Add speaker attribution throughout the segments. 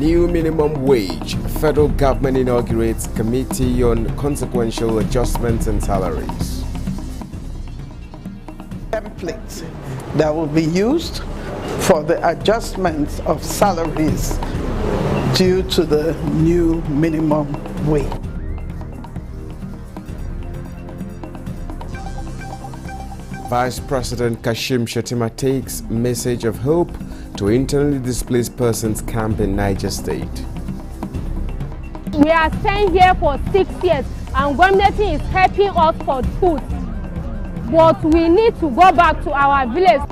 Speaker 1: New minimum wage. Federal government inaugurates committee on consequential adjustments and salaries.
Speaker 2: Templates that will be used for the adjustments of salaries due to the new minimum wage.
Speaker 1: Vice President Kashim Shettima takes message of hope to internally displaced persons camp in Niger State.
Speaker 3: We are staying here for 6 years and government is helping us for food. But we need to go back to our village.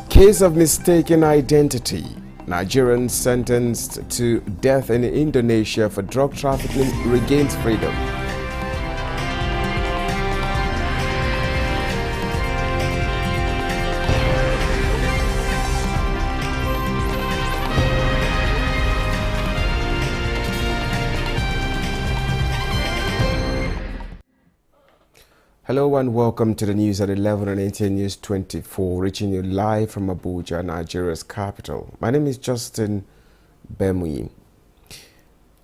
Speaker 1: Case of mistaken identity. Nigerian sentenced to death in Indonesia for drug trafficking regains freedom. Hello and welcome to the news at 11 on Nta News24, reaching you live from Abuja, Nigeria's capital. My name is Justin Bemui.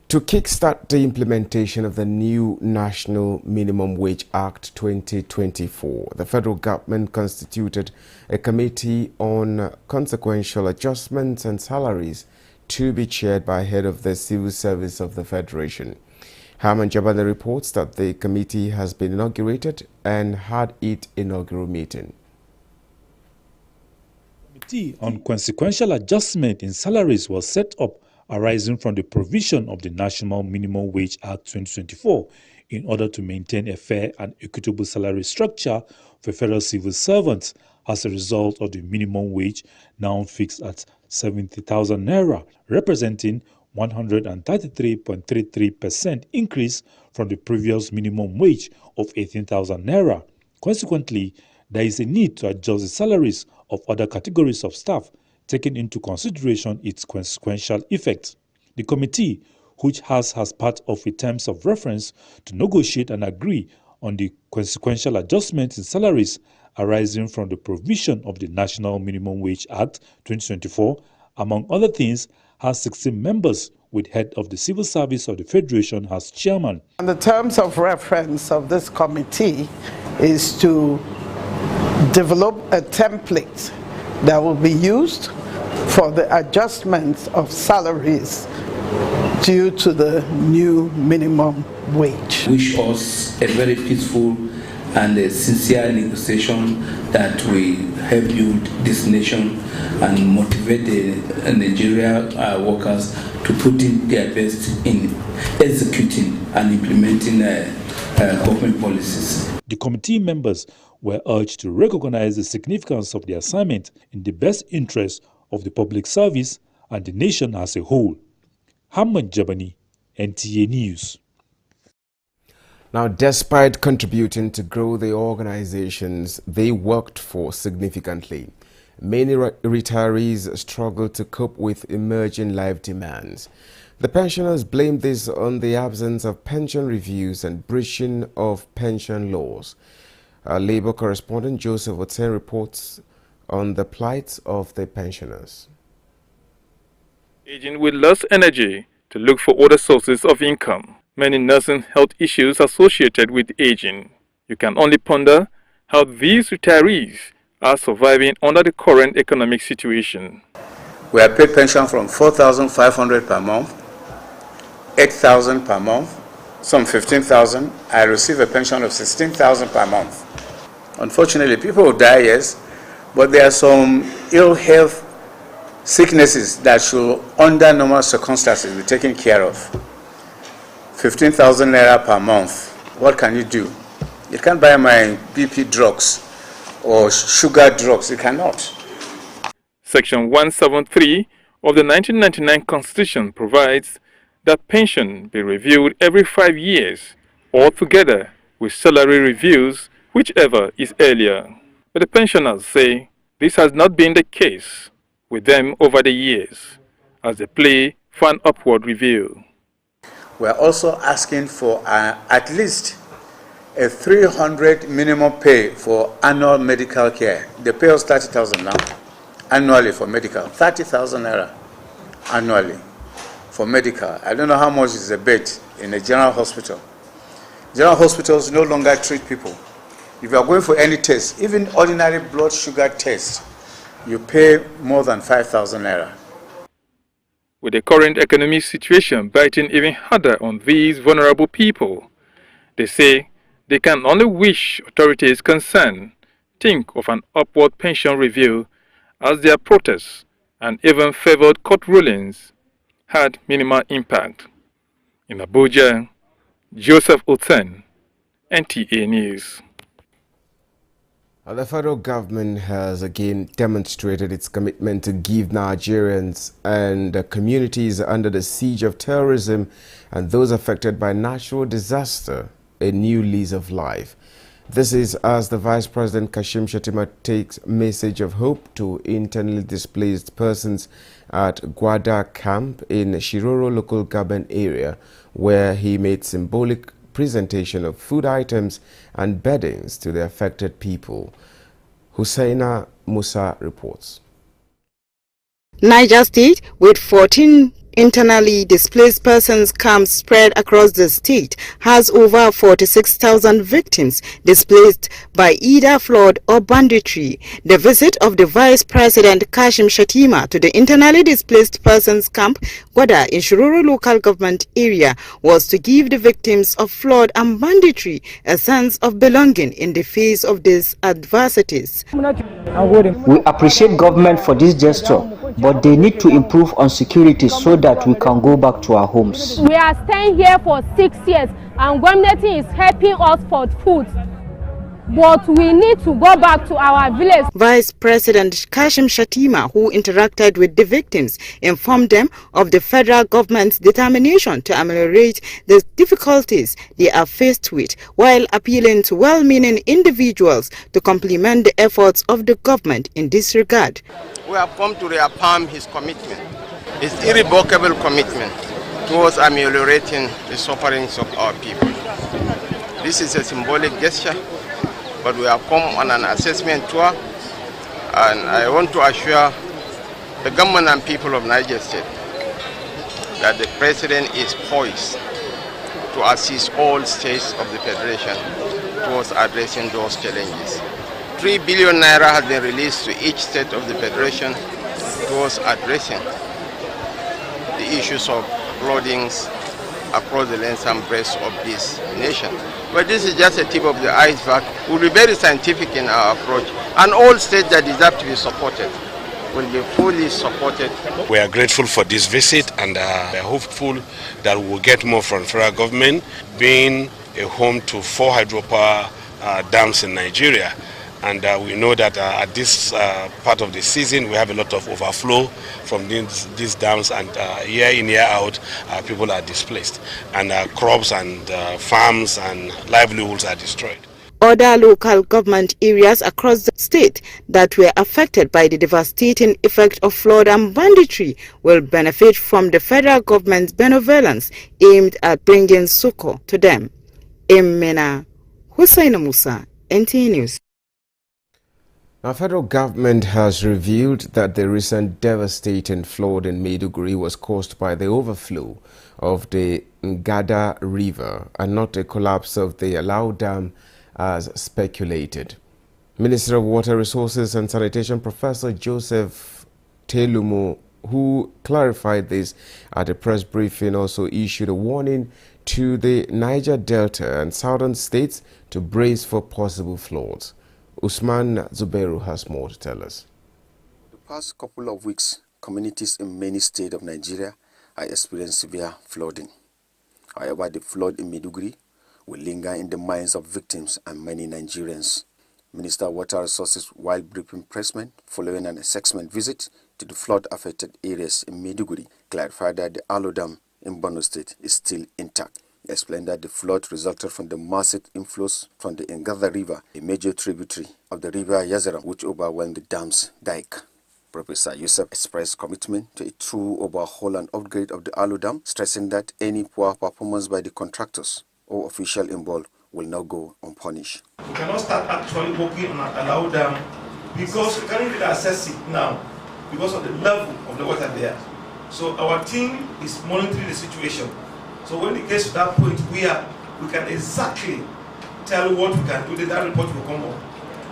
Speaker 1: To kickstart the implementation of the new National Minimum Wage Act 2024, the federal government constituted a committee on consequential adjustments and salaries to be chaired by head of the Civil Service of the Federation. Harman Jabane reports that the committee has been inaugurated and had its inaugural meeting.
Speaker 4: The Committee on Consequential Adjustment in Salaries was set up arising from the provision of the National Minimum Wage Act 2024 in order to maintain a fair and equitable salary structure for federal civil servants as a result of the minimum wage now fixed at 70,000 naira, representing 133.33% increase from the previous minimum wage of 18,000 naira. Consequently, there is a need to adjust the salaries of other categories of staff, taking into consideration its consequential effects. The committee, which has as part of its terms of reference to negotiate and agree on the consequential adjustments in salaries arising from the provision of the National Minimum Wage Act 2024, among other things, has 16 members, with head of the Civil Service of the Federation as chairman.
Speaker 2: And the terms of reference of this committee is to develop a template that will be used for the adjustments of salaries due to the new minimum wage.
Speaker 5: Wish us a very peaceful and a sincere negotiation that will help build this nation and motivate the Nigeria workers to put in their best in executing and implementing government policies.
Speaker 4: The committee members were urged to recognize the significance of the assignment in the best interest of the public service and the nation as a whole. Harman Jabane, Nta News.
Speaker 1: Now, despite contributing to grow the organizations they worked for significantly, many retirees struggle to cope with emerging life demands. The pensioners blame this on the absence of pension reviews and breaching of pension laws. Our Labour correspondent Joseph Oten reports on the plight of the pensioners.
Speaker 6: Aging with less energy to look for other sources of income. Many nursing health issues associated with aging. You can only ponder how these retirees are surviving under the current economic situation.
Speaker 7: We are paid pension from 4,500 per month, 8,000 per month, some 15,000. I receive a pension of 16,000 per month. Unfortunately, people will die, yes, but there are some ill health sicknesses that should, under normal circumstances, be taken care of. 15,000 naira per month. What can you do? You can't buy my BP drugs or sugar drugs. You cannot.
Speaker 6: Section 173 of the 1999 Constitution provides that pension be reviewed every 5 years, or together with salary reviews, whichever is earlier. But the pensioners say this has not been the case with them over the years, as they plea for an upward review.
Speaker 7: We are also asking for at least a 300 minimum pay for annual medical care. They pay us 30,000 now. annually for medical. 30,000 naira annually for medical. I don't know how much is a bed in a general hospital. General hospitals no longer treat people. If you are going for any test, even ordinary blood sugar test, you pay more than 5,000 naira.
Speaker 6: With the current economic situation biting even harder on these vulnerable people, they say they can only wish authorities concerned think of an upward pension review, as their protests and even favored court rulings had minimal impact. In Abuja, Joseph Oten, NTA News.
Speaker 1: The federal government has again demonstrated its commitment to give Nigerians and communities under the siege of terrorism and those affected by natural disaster a new lease of life. This is as the Vice President Kashim Shettima takes message of hope to internally displaced persons at Gwada Camp in Shiroro local government area, where he made symbolic presentation of food items and beddings to the affected people. Hussaina Musa reports.
Speaker 8: Niger State, with 14 internally displaced persons camps spread across the state, has over 46,000 victims displaced by either flood or banditry. The visit of the Vice President Kashim Shettima to the internally displaced persons camp Gwada in Shiroro local government area was to give the victims of flood and banditry a sense of belonging in the face of these adversities.
Speaker 9: We appreciate government for this gesture, but they need to improve on security so that we can go back to our homes.
Speaker 3: We are staying here for 6 years and government is helping us for food. But we need to go back to our village.
Speaker 8: Vice President Kashim Shettima, who interacted with the victims, informed them of the federal government's determination to ameliorate the difficulties they are faced with, while appealing to well-meaning individuals to complement the efforts of the government in this regard.
Speaker 10: We have come to reaffirm his commitment, his irrevocable commitment towards ameliorating the sufferings of our people. This is a symbolic gesture, but we have come on an assessment tour, and I want to assure the government and people of Niger State that the President is poised to assist all states of the Federation towards addressing those challenges. 3 billion naira has been released to each state of the Federation towards addressing the issues of floodings across the length and breadth of this nation. But this is just a tip of the iceberg. We'll be very scientific in our approach, and all states that deserve to be supported will be fully supported.
Speaker 11: We are grateful for this visit, and we are hopeful that we will get more from federal government, being a home to 4 hydropower dams in Nigeria. And we know that at this part of the season, we have a lot of overflow from these dams, and year in, year out, people are displaced. And crops and farms and livelihoods are destroyed.
Speaker 8: Other local government areas across the state that were affected by the devastating effect of flood and banditry will benefit from the federal government's benevolence aimed at bringing succor to them. Emena Hussaina Musa, NTA News.
Speaker 1: Now, federal government has revealed that the recent devastating flood in Maiduguri was caused by the overflow of the Ngada River and not a collapse of the Alau Dam as speculated. Minister of Water Resources and Sanitation Professor Joseph Telumo, who clarified this at a press briefing, also issued a warning to the Niger Delta and southern states to brace for possible floods. Usman Zubairu has more to tell us.
Speaker 12: The past couple of weeks, communities in many states of Nigeria are experiencing severe flooding. However, the flood in Maiduguri will linger in the minds of victims and many Nigerians. Minister of Water Resources, while briefing pressmen following an assessment visit to the flood-affected areas in Maiduguri, clarified that the Alau Dam in Borno State is still intact. He explained that the flood resulted from the massive inflows from the Ngada River, a major tributary of the river Yazara, which overwhelmed the dam's dike. Professor Yusuf expressed commitment to a true overhaul and upgrade of the Alau Dam, stressing that any poor performance by the contractors or official involved will not go unpunished.
Speaker 13: We cannot start actually working on an Alau Dam because we can't even assess it now. because of the level of the water there. So our team is monitoring the situation. So when it gets to that point where we can exactly tell what we can do, then that report will come up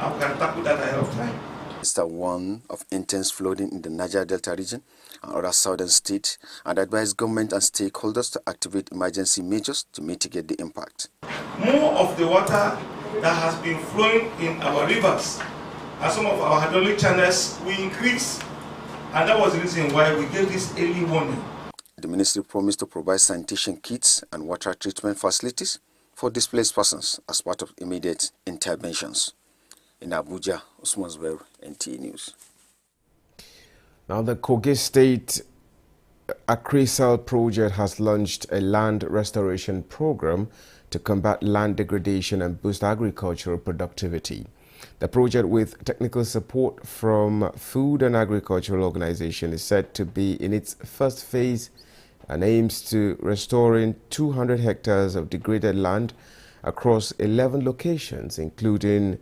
Speaker 13: and we can tackle that ahead of time.
Speaker 12: It's one of intense flooding in the Niger Delta region and other southern states, and advise government and stakeholders to activate emergency measures to mitigate the impact.
Speaker 13: More of the water that has been flowing in our rivers and some of our hydraulic channels will increase, and that was the reason why we gave this early warning.
Speaker 12: The ministry promised to provide sanitation kits and water treatment facilities for displaced persons as part of immediate interventions. In Abuja, Usman Zubair, Nta News.
Speaker 1: Now, the Kogi State Akrisal project has launched a land restoration program to combat land degradation and boost agricultural productivity. The project, with technical support from Food and Agricultural Organization, is said to be in its first phase and aims to restoring 200 hectares of degraded land across 11 locations, including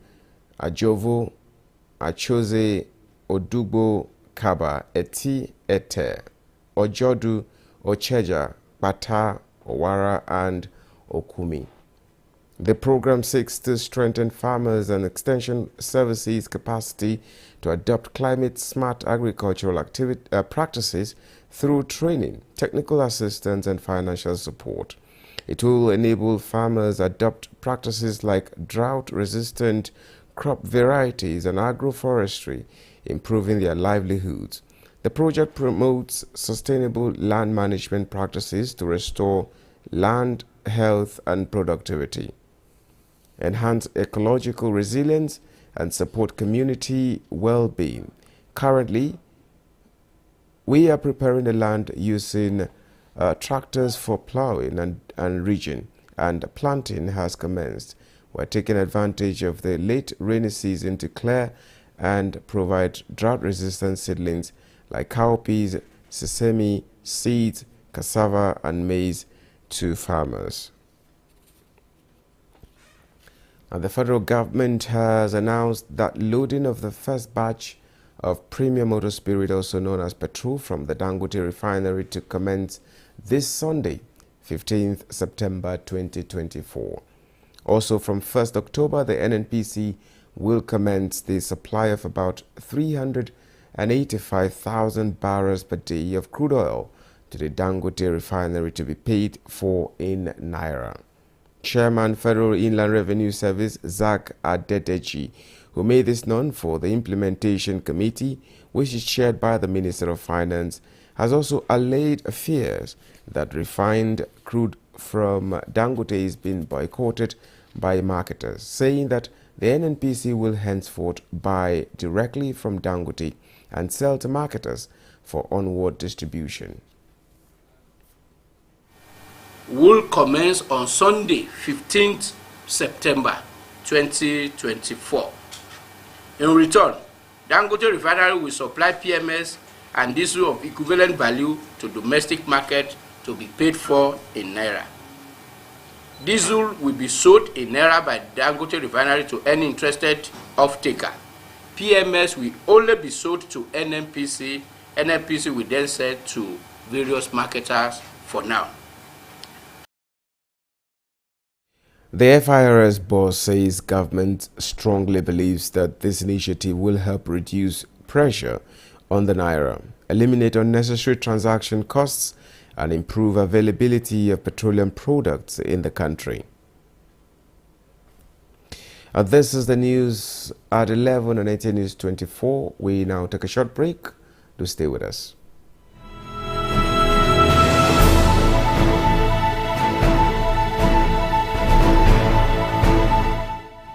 Speaker 1: Ajovo, Achoze, Odugbo, Kaba, Eti, Ete, Ojodu, Ocheja, Bata, Owara, and Okumi. The program seeks to strengthen farmers and extension services capacity to adopt climate-smart agricultural practices through training, technical assistance, and financial support. It will enable farmers adopt practices like drought-resistant crop varieties and agroforestry, improving their livelihoods. The project promotes sustainable land management practices to restore land health and productivity, enhance ecological resilience, and support community well-being. Currently, we are preparing the land using tractors for plowing and ridging, and planting has commenced. We're taking advantage of the late rainy season to clear and provide drought-resistant seedlings like cowpeas, sesame, seeds, cassava, and maize to farmers. And the federal government has announced that loading of the first batch of premium motor spirit, also known as petrol, from the Dangote refinery to commence this Sunday, 15th September 2024. Also, from 1st October, the NNPC will commence the supply of about 385,000 barrels per day of crude oil to the Dangote refinery to be paid for in Naira. Chairman, Federal Inland Revenue Service, Zach Adedeji, who made this known for the Implementation Committee, which is chaired by the Minister of Finance, has also allayed fears that refined crude from Dangote is being boycotted by marketers, saying that the NNPC will henceforth buy directly from Dangote and sell to marketers for onward distribution.
Speaker 14: Will commence on Sunday, 15th September 2024. In return, Dangote Refinery will supply PMS and diesel of equivalent value to domestic market to be paid for in Naira. Diesel will be sold in Naira by Dangote Refinery to any interested off-taker. PMS will only be sold to NNPC. NNPC will then sell to various marketers for now.
Speaker 1: The FIRS boss says government strongly believes that this initiative will help reduce pressure on the Naira, eliminate unnecessary transaction costs, and improve availability of petroleum products in the country. This is the news at 11 on Nta News24. We now take a short break. Do stay with us.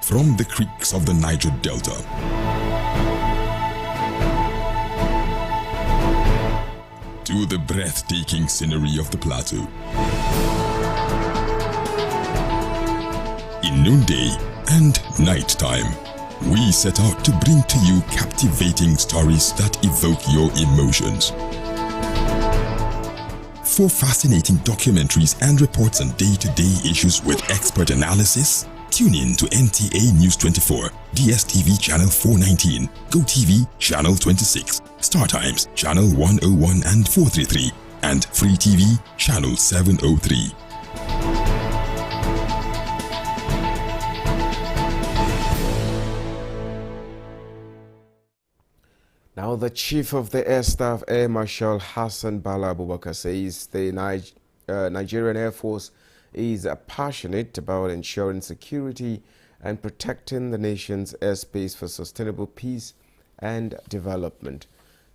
Speaker 15: From the creeks of the Niger Delta to the breathtaking scenery of the plateau, in noonday and nighttime, we set out to bring to you captivating stories that evoke your emotions. 4 fascinating documentaries and reports on day-to-day issues with expert analysis, Tune in to NTA News24, DSTV Channel 419, GoTV Channel 26, StarTimes Channel 101 and 433, and Free TV Channel 703.
Speaker 1: Now, the Chief of the Air Staff, Air Marshal Hassan Bala Abubakar, says the Nigerian Air Force is passionate about ensuring security and protecting the nation's airspace for sustainable peace and development.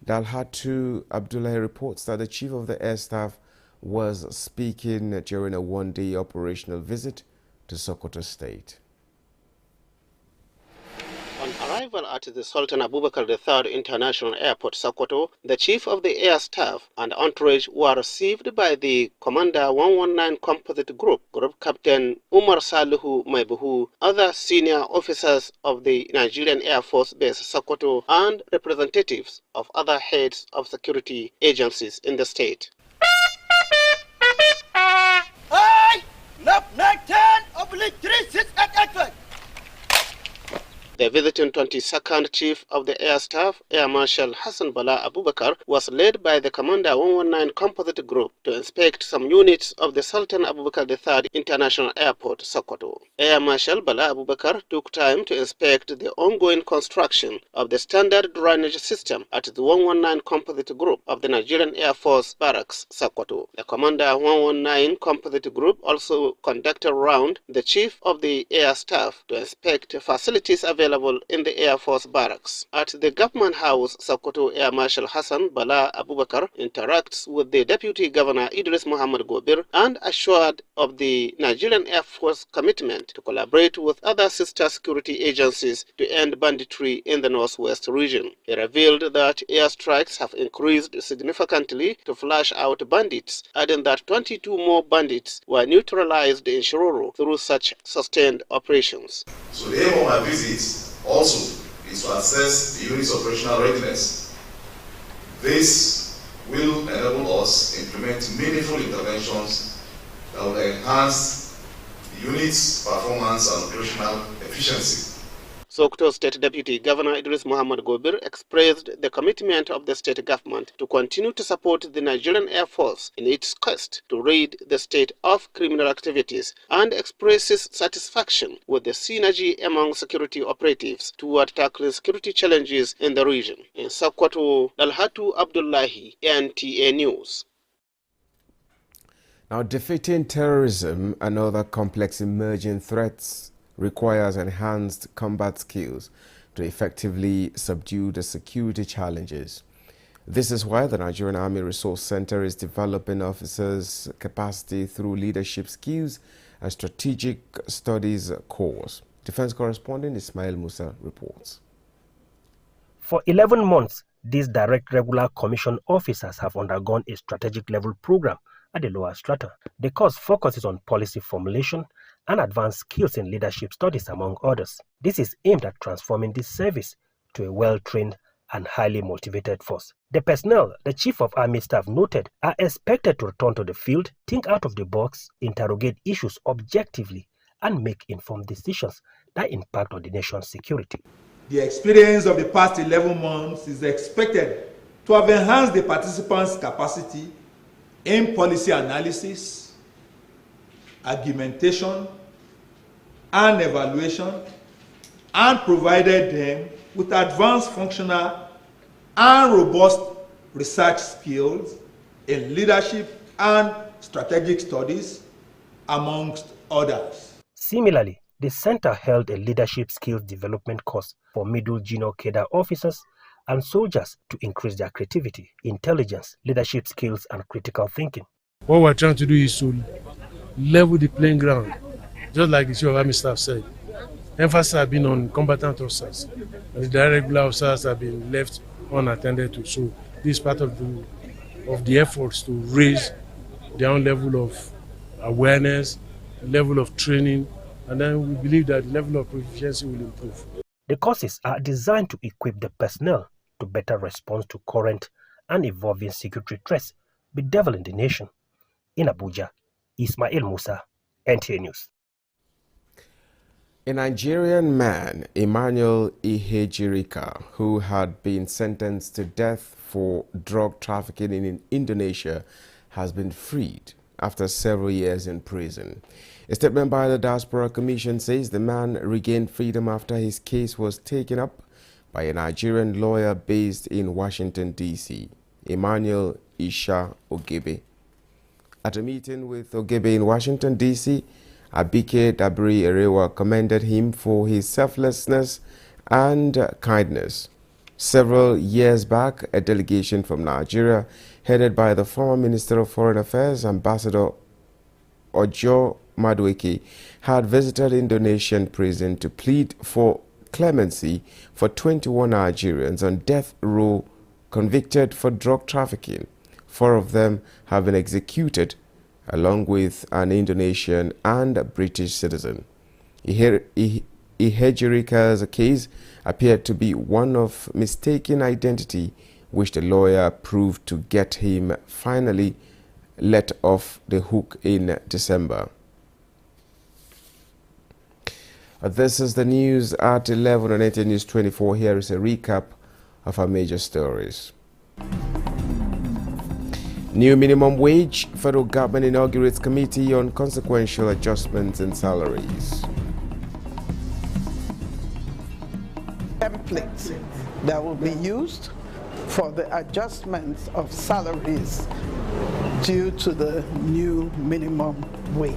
Speaker 1: Dalhatu Abdullahi reports that the Chief of the Air Staff was speaking during a one-day operational visit to Sokoto State.
Speaker 16: On arrival at the Sultan Abubakar III International Airport, Sokoto, the Chief of the Air Staff and entourage were received by the Commander 119 Composite Group Captain Umar Salihu Maibuhu, other senior officers of the Nigerian Air Force Base, Sokoto, and representatives of other heads of security agencies in the state. The visiting 22nd Chief of the Air Staff, Air Marshal Hassan Bala Abubakar, was led by the Commander 119 Composite Group to inspect some units of the Sultan Abubakar III International Airport, Sokoto. Air Marshal Bala Abubakar took time to inspect the ongoing construction of the standard drainage system at the 119 Composite Group of the Nigerian Air Force Barracks, Sokoto. The Commander 119 Composite Group also conducted round the Chief of the Air Staff to inspect facilities available in the Air Force Barracks. At the Government House, Sokoto, Air Marshal Hassan Bala Abubakar interacts with the Deputy Governor Idris Muhammad Gobir and assured of the Nigerian Air Force commitment to collaborate with other sister security agencies to end banditry in the Northwest region. He revealed that airstrikes have increased significantly to flush out bandits, adding that 22 more bandits were neutralized in Shiroro through such sustained operations.
Speaker 17: So the aim of my visit also is to assess the unit's operational readiness. This will enable us to implement meaningful interventions that will enhance the unit's performance and operational efficiency.
Speaker 16: Sokoto State Deputy Governor Idris Muhammad Gobir expressed the commitment of the state government to continue to support the Nigerian Air Force in its quest to rid the state of criminal activities and expresses satisfaction with the synergy among security operatives toward tackling security challenges in the region. In Sokoto, Dalhatu Abdullahi, NTA News.
Speaker 1: Now, defeating terrorism and other complex emerging threats requires enhanced combat skills to effectively subdue the security challenges. This is why the Nigerian Army Resource Center is developing officers' capacity through leadership skills and strategic studies course. Defense correspondent Ismail Musa reports.
Speaker 18: For 11 months, these direct regular commission officers have undergone a strategic level program at the lower strata. The course focuses on policy formulation and advanced skills in leadership studies, among others. This is aimed at transforming this service to a well-trained and highly motivated force. The personnel, the Chief of Army Staff noted, are expected to return to the field, think out of the box, interrogate issues objectively, and make informed decisions that impact on the nation's security.
Speaker 19: The experience of the past 11 months is expected to have enhanced the participants' capacity in policy analysis, argumentation, and evaluation, and provided them with advanced functional and robust research skills in leadership and strategic studies, amongst others.
Speaker 18: Similarly, the center held a leadership skills development course for middle junior cadre officers and soldiers to increase their creativity, intelligence, leadership skills, and critical thinking.
Speaker 20: What we're trying to do is to level the playing ground, just like the Chief of Army Staff said. Emphasis has been on combatant officers, and the direct regular officers have been left unattended to. So this is part of the efforts to raise their own level of awareness, level of training, and then we believe that the level of proficiency will improve.
Speaker 18: The courses are designed to equip the personnel to better respond to current and evolving security threats bedeviling the nation. In Abuja, Ismail Musa, NTA News.
Speaker 1: A Nigerian man, Emmanuel Ihejirika, who had been sentenced to death for drug trafficking in Indonesia, has been freed after several years in prison. A statement by the Diaspora Commission says the man regained freedom after his case was taken up by a Nigerian lawyer based in Washington, D.C., Emmanuel Isha Ogebe. At a meeting with Ogebe in Washington, D.C., Abike Dabiri Erewa commended him for his selflessness and kindness. Several years back, a delegation from Nigeria, headed by the former Minister of Foreign Affairs, Ambassador Ojo Madueke, had visited Indonesian prison to plead for clemency for 21 Nigerians on death row convicted for drug trafficking. 4 of them have been executed, along with an Indonesian and a British citizen. Ihejirika's case appeared to be one of mistaken identity, which the lawyer proved to get him finally let off the hook in December. This is the news at 11 on Nta News24. Here is a recap of our major stories. New minimum wage. Federal government inaugurates committee on consequential adjustments in salaries.
Speaker 2: Templates that will be used for the adjustments of salaries due to the new minimum wage.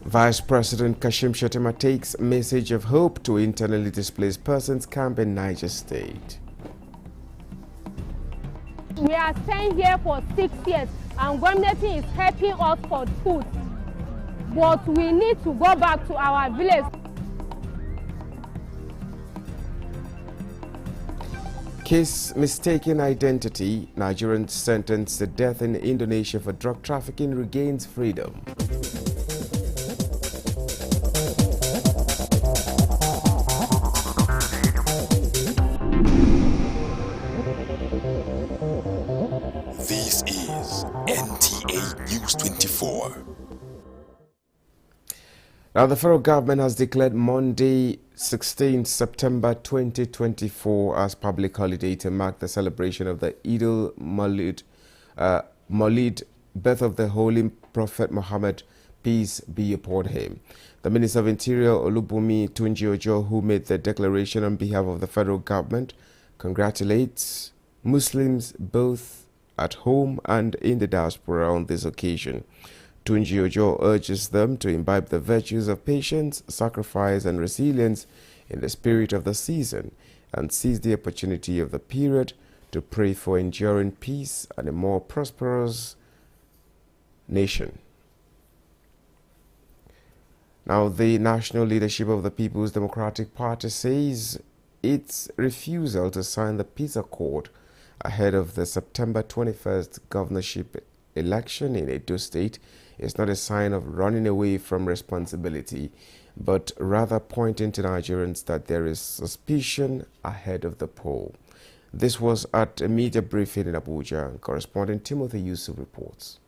Speaker 1: Vice President Kashim Shettima takes message of hope to internally displaced persons camp in Niger State.
Speaker 3: We are staying here for 6 years and government is helping us for food. But we need to go back to our village.
Speaker 1: Case mistaken identity. Nigerian sentenced to death in Indonesia for drug trafficking regains freedom.
Speaker 15: This is Nta News 24.
Speaker 1: Now, the federal government has declared Monday, 16 September 2024 as public holiday to mark the celebration of the Eid al-Maulid, birth of the Holy Prophet Muhammad, peace be upon him. The Minister of Interior, Olubunmi Tunji-Ojo, who made the declaration on behalf of the federal government, congratulates Muslims both at home and in the diaspora on this occasion. Tunji-Ojo urges them to imbibe the virtues of patience, sacrifice and resilience in the spirit of the season and seize the opportunity of the period to pray for enduring peace and a more prosperous nation. Now, the national leadership of the People's Democratic Party says its refusal to sign the peace accord ahead of the September 21st governorship election in Edo State is not a sign of running away from responsibility, but rather pointing to Nigerians that there is suspicion ahead of the poll. This was at a media briefing in Abuja. Correspondent Timothy Yusuf reports.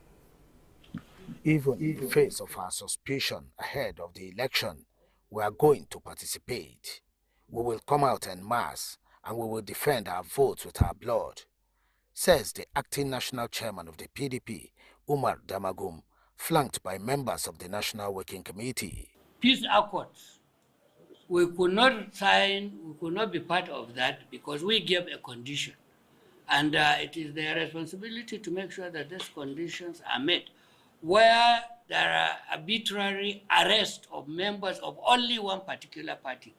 Speaker 21: Even in the face of our suspicion ahead of the election, we are going to participate. We will come out en masse and we will defend our votes with our blood, says the acting national chairman of the PDP, Umar Damagum, flanked by members of the National Working Committee.
Speaker 22: Peace accords. We could not sign, we could not be part of that because we gave a condition. And it is their responsibility to make sure that these conditions are met. Where there are arbitrary arrest of members of only one particular party,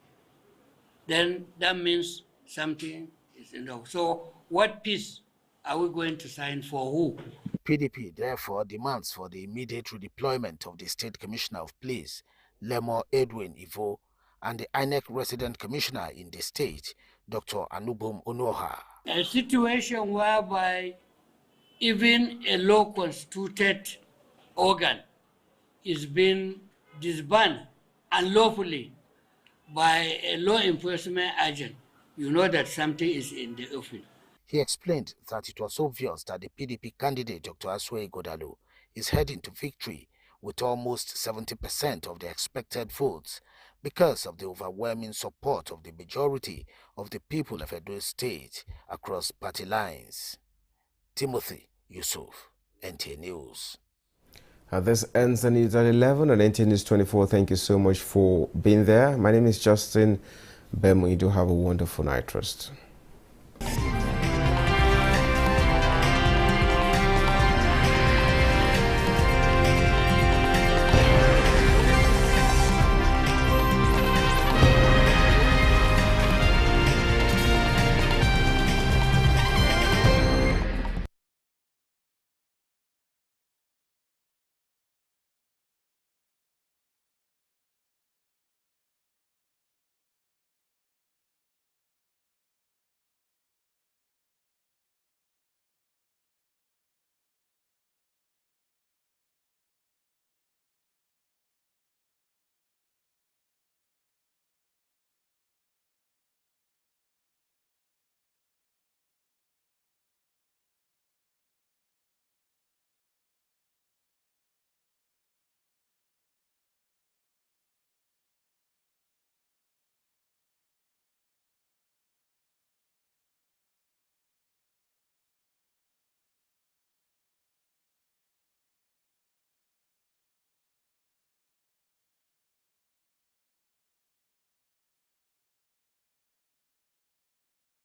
Speaker 22: then that means something is enough. So what peace are we going to sign for who?
Speaker 21: PDP therefore demands for the immediate redeployment of the State Commissioner of Police, Lemo Edwin Ivo, and the INEC resident commissioner in the state, Dr. Anubum Onoha.
Speaker 22: A situation whereby even a law-constituted organ is being disbanded unlawfully by a law enforcement agent, you know that something is in the offing.
Speaker 21: He explained that it was obvious that the PDP candidate, Dr. Aswe Godalo, is heading to victory with almost 70% of the expected votes because of the overwhelming support of the majority of the people of Edo State across party lines. Timothy Yusuf, Nta News.
Speaker 1: This ends the news at 11 on Nta News 24. Thank you so much for being there. My name is Justin Bemu. You do have a wonderful night, trust.